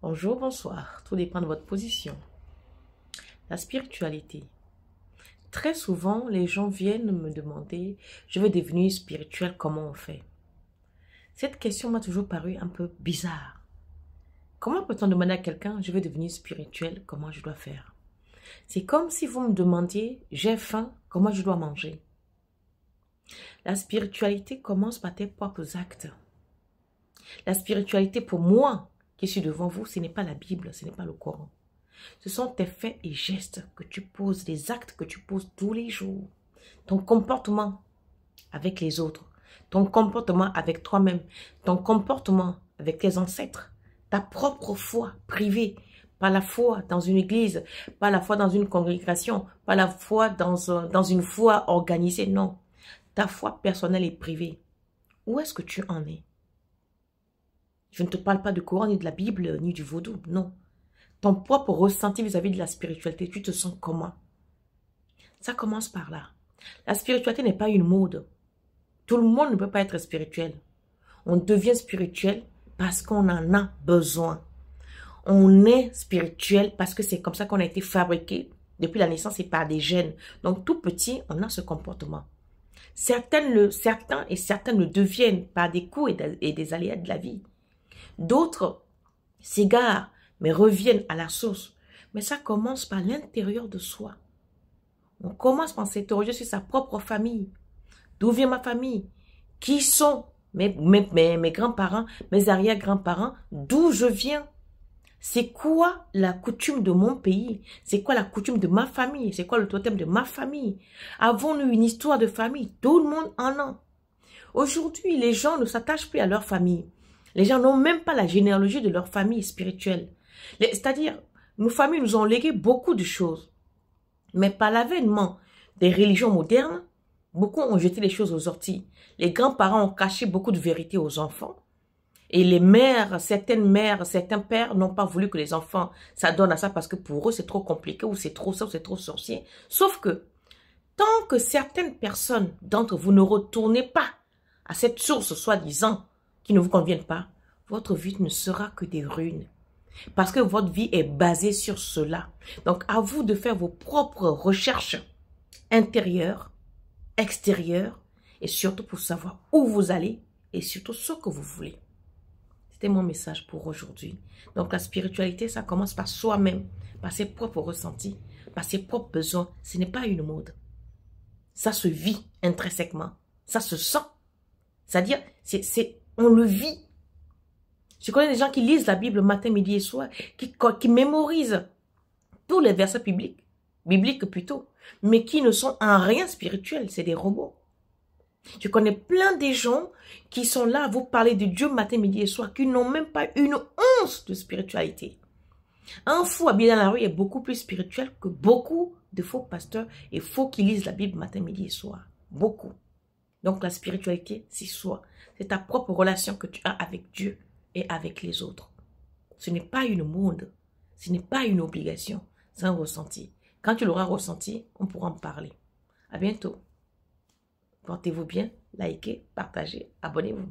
Bonjour, bonsoir, tout dépend de votre position. La spiritualité. Très souvent, les gens viennent me demander, je veux devenir spirituel, comment on fait? Cette question m'a toujours paru un peu bizarre. Comment peut-on demander à quelqu'un, je veux devenir spirituel, comment je dois faire? C'est comme si vous me demandiez, j'ai faim, comment je dois manger? La spiritualité commence par tes propres actes. La spiritualité, pour moi, qui suis devant vous, ce n'est pas la Bible, ce n'est pas le Coran. Ce sont tes faits et gestes que tu poses, les actes que tu poses tous les jours. Ton comportement avec les autres, ton comportement avec toi-même, ton comportement avec tes ancêtres, ta propre foi privée, pas la foi dans une église, pas la foi dans une congrégation, pas la foi dans une foi organisée, non. Ta foi personnelle et privée. Où est-ce que tu en es? Je ne te parle pas du Coran, ni de la Bible, ni du vaudou, non. Ton propre ressenti vis-à-vis de la spiritualité, tu te sens comment? Ça commence par là. La spiritualité n'est pas une mode. Tout le monde ne peut pas être spirituel. On devient spirituel parce qu'on en a besoin. On est spirituel parce que c'est comme ça qu'on a été fabriqué depuis la naissance et par des gènes. Donc tout petit, on a ce comportement. Certains et certaines le deviennent par des coups et des aléas de la vie. D'autres s'égarent, mais reviennent à la source. Mais ça commence par l'intérieur de soi. On commence par s'interroger sur sa propre famille. D'où vient ma famille? Qui sont mes grands-parents, mes arrière-grands-parents? D'où je viens? C'est quoi la coutume de mon pays? C'est quoi la coutume de ma famille? C'est quoi le totem de ma famille? Avons-nous une histoire de famille? Tout le monde en a. Aujourd'hui, les gens ne s'attachent plus à leur famille. Les gens n'ont même pas la généalogie de leur famille spirituelle. C'est-à-dire, nos familles nous ont légué beaucoup de choses. Mais par l'avènement des religions modernes, beaucoup ont jeté les choses aux orties. Les grands-parents ont caché beaucoup de vérités aux enfants. Et les mères, certains pères n'ont pas voulu que les enfants s'adonnent à ça parce que pour eux, c'est trop compliqué ou c'est trop ça ou c'est trop sorcier. Sauf que, tant que certaines personnes d'entre vous ne retournez pas à cette source soi-disant qui ne vous convienne pas, votre vie ne sera que des ruines. Parce que votre vie est basée sur cela. Donc, à vous de faire vos propres recherches intérieures, extérieures, et surtout pour savoir où vous allez et surtout ce que vous voulez. C'était mon message pour aujourd'hui. Donc, la spiritualité, ça commence par soi-même, par ses propres ressentis, par ses propres besoins. Ce n'est pas une mode. Ça se vit intrinsèquement. Ça se sent. C'est-à-dire, on le vit. Je connais des gens qui lisent la Bible matin, midi et soir, qui mémorisent tous les versets bibliques plutôt, mais qui ne sont en rien spirituels, c'est des robots. Je connais plein de gens qui sont là à vous parler de Dieu matin, midi et soir, qui n'ont même pas une once de spiritualité. Un fou habillé dans la rue est beaucoup plus spirituel que beaucoup de faux pasteurs et faux qui lisent la Bible matin, midi et soir. Beaucoup. Donc la spiritualité, c'est soi. C'est ta propre relation que tu as avec Dieu et avec les autres. Ce n'est pas une mode, ce n'est pas une obligation, c'est un ressenti. Quand tu l'auras ressenti, on pourra en parler. À bientôt. Portez-vous bien, likez, partagez, abonnez-vous.